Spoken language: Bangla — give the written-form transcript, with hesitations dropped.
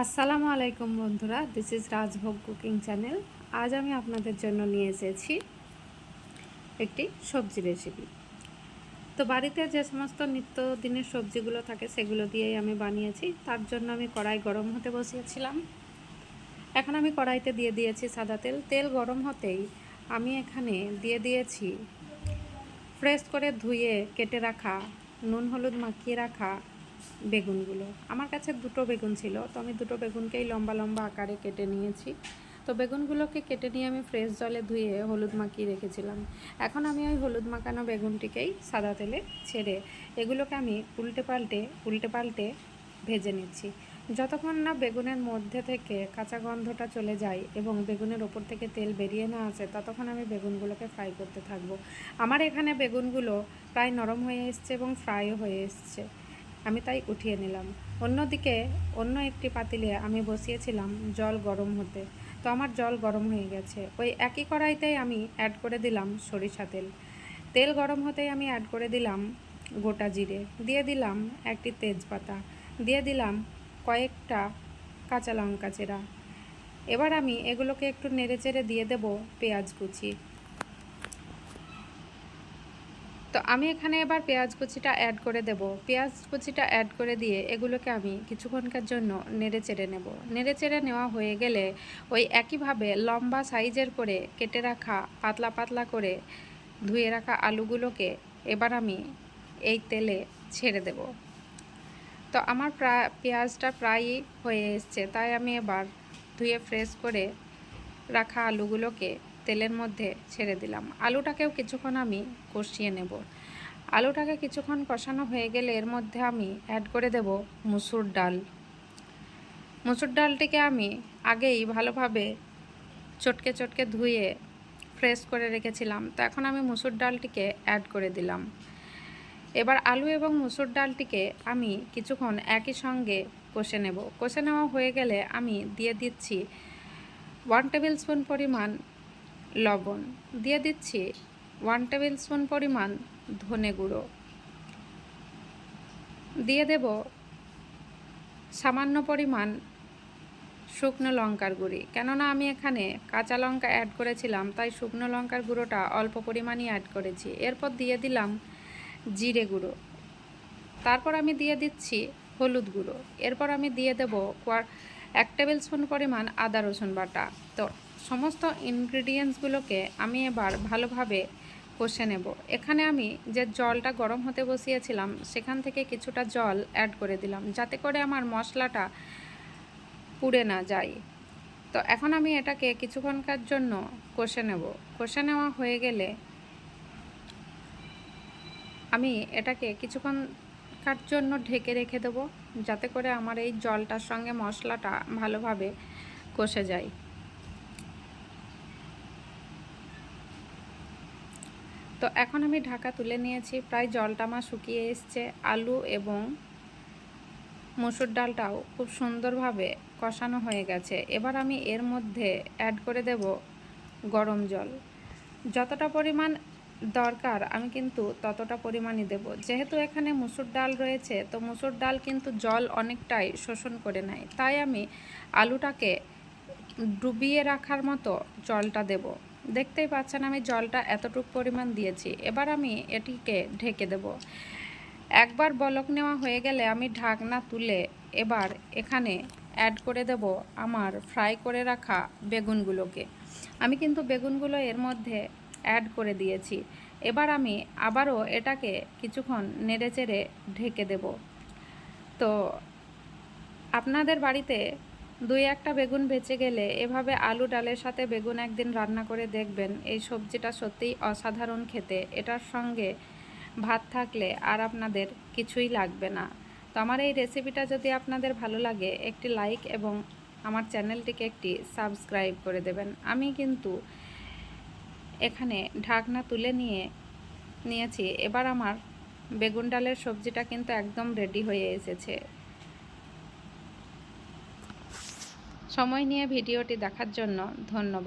আসসালামু আলাইকুম বন্ধুরা, this is rajbhog cooking channel. আজ আমি আপনাদের জন্য নিয়ে এসেছি একটি সবজি রেসিপি। তো বাড়িতে যে সমস্ত নিত্যদিনের সবজিগুলো থাকে সেগুলো দিয়েই আমি বানিয়েছি। তার জন্য আমি কড়াই গরম হতে বসিয়েছিলাম। এখন আমি কড়াইতে দিয়ে দিয়েছি সাদা তেল। তেল গরম হতেই আমি এখানে দিয়ে দিয়েছি ফ্রেশ করে ধুয়ে কেটে রাখা, নুন হলুদ মাখিয়ে রাখা বেগুনগুলো। আমার কাছে দুটো বেগুন ছিল, তো আমি দুটো বেগুনকেই লম্বা লম্বা আকারে কেটে নিয়েছি। তো বেগুনগুলোকে কেটে নিয়ে আমি ফ্রেশ জলে ধুয়ে হলুদ মাখিয়ে রেখেছিলাম। এখন আমি ওই হলুদ মাখানো বেগুনটিকেই সাদা তেলে ছেড়ে এগুলোকে আমি উল্টে পাল্টে ভেজে নিচ্ছি। যতক্ষণ না বেগুনের মধ্যে থেকে কাঁচা গন্ধটা চলে যায় এবং বেগুনের ওপর থেকে তেল বেরিয়ে না আসে, ততক্ষণ আমি বেগুনগুলোকে ফ্রাই করতে থাকবো। আমার এখানে বেগুনগুলো প্রায় নরম হয়ে এসছে এবং ফ্রাইও হয়ে এসছে, আমি তাই উঠিয়ে নিলাম। অন্যদিকে অন্য একটি পাতিলে আমি বসিয়েছিলাম জল গরম হতে। তো আমার জল গরম হয়ে গেছে। ওই একই কড়াইতেই আমি অ্যাড করে দিলাম সরিষা তেল। তেল গরম হতেই আমি অ্যাড করে দিলাম গোটা জিরে, দিয়ে দিলাম একটি তেজপাতা, দিয়ে দিলাম কয়েকটা কাঁচা লঙ্কা চেরা। এবার আমি এগুলোকে একটু নেড়েচেড়ে দিয়ে দেব পেঁয়াজ কুচি। তো আমি এখানে এবার পেঁয়াজ কুচিটা অ্যাড করে দেব। পেঁয়াজ কুচিটা অ্যাড করে দিয়ে এগুলোকে আমি কিছুক্ষণকার জন্য নেড়ে চেড়ে নেব। নেড়ে চেড়ে নেওয়া হয়ে গেলে ওই একইভাবে লম্বা সাইজের করে কেটে রাখা পাতলা পাতলা করে ধুয়ে রাখা আলুগুলোকে এবার আমি এই তেলে ছেড়ে দেব। তো আমার পেঁয়াজটা প্রায়ই হয়ে এসছে, তাই আমি এবার ধুয়ে ফ্রেশ করে রাখা আলুগুলোকে তেলের মধ্যে ছেড়ে দিলাম। আলুটাকেও কিছুক্ষণ আমি কষিয়ে নেব। আলুটাকে কিছুক্ষণ কষানো হয়ে গেলে এর মধ্যে আমি অ্যাড করে দেব মুসুর ডাল। মুসুর ডালটিকে আমি আগেই ভালোভাবে চটকে চটকে ধুয়ে ফ্রেশ করে রেখেছিলাম। তো এখন আমি মুসুর ডালটিকে অ্যাড করে দিলাম। এবার আলু এবং মুসুর ডালটিকে আমি কিছুক্ষণ একই সঙ্গে কষে নেব। কষে নেওয়া হয়ে গেলে আমি দিয়ে দিচ্ছি 1 টেবিল স্পুন পরিমাণ লবণ, দিয়ে দিচ্ছি 1 টেবিল স্পুন পরিমাণ ধনে গুঁড়ো, দিয়ে দেব সামান্য পরিমাণ শুকনো লঙ্কার গুঁড়ি। কেননা আমি এখানে কাঁচা লঙ্কা অ্যাড করেছিলাম, তাই শুকনো লঙ্কার গুঁড়োটা অল্প পরিমাণই অ্যাড করেছি। এরপর দিয়ে দিলাম জিরে গুঁড়ো, তারপর আমি দিয়ে দিচ্ছি হলুদ গুঁড়ো, এরপর আমি দিয়ে দেব 1 টেবিল স্পুন পরিমাণ আদা রসুন বাটা। তো সমস্ত ইনগ্রিডিয়েন্টসগুলোকে আমি এবার ভালোভাবে কষে নেব। এখানে আমি যে জলটা গরম হতে বসিয়েছিলাম সেখান থেকে কিছুটা জল অ্যাড করে দিলাম, যাতে করে আমার মশলাটা পুড়ে না যায়। তো এখন আমি এটাকে কিছুক্ষণকার জন্য কষে নেব। কষে নেওয়া হয়ে গেলে আমি এটাকে কিছুক্ষণকার জন্য ঢেকে রেখে দেবো, যাতে করে আমার এই জলটার সঙ্গে মশলাটা ভালোভাবে কষে যায়। তো এখন আমি ঢাকা তুলে নিয়েছি, প্রায় জলটা আমার শুকিয়ে এসছে। আলু এবং মসুর ডালটাও খুব সুন্দরভাবে কষানো হয়ে গেছে। এবার আমি এর মধ্যে অ্যাড করে দেব গরম জল। যতটা পরিমাণ দরকার আমি কিন্তু ততটা পরিমাণই দেব। যেহেতু এখানে মসুর ডাল রয়েছে, তো মসুর ডাল কিন্তু জল অনেকটাই শোষণ করে নেয়, তাই আমি আলুটাকে ডুবিয়ে রাখার মতো জলটা দেব। দেখতেই পাচ্ছেন আমি জলটা এতটুকু পরিমাণ দিয়েছি। এবার আমি এটিকে ঢেকে দেব। একবার বলক নেওয়া হয়ে গেলে আমি ঢাকনা তুলে এবার এখানে অ্যাড করে দেব আমার ফ্রাই করে রাখা বেগুনগুলোকে। আমি কিন্তু বেগুনগুলো এর মধ্যে অ্যাড করে দিয়েছি। এবার আমি আবারও এটাকে কিছুক্ষণ নেড়েচেড়ে ঢেকে দেব। তো আপনাদের বাড়িতে 2-1টা বেগুন বেঁচে গেলে এভাবে আলু ডালের সাথে বেগুন একদিন রান্না করে দেখবেন। এই সবজিটা সত্যিই অসাধারণ খেতে। এটার সঙ্গে ভাত থাকলে আর আপনাদের কিছুই লাগবে না। তো আমার এই রেসিপিটা যদি আপনাদের ভালো লাগে, একটি লাইক এবং আমার চ্যানেলটিকে একটি সাবস্ক্রাইব করে দেবেন। আমি কিন্তু এখানে ঢাকনা তুলে নিয়েছি। এবার আমার বেগুন ডালের সবজিটা কিন্তু একদম রেডি হয়ে এসেছে। সময় নিয়ে ভিডিওটি দেখার জন্য ধন্যবাদ।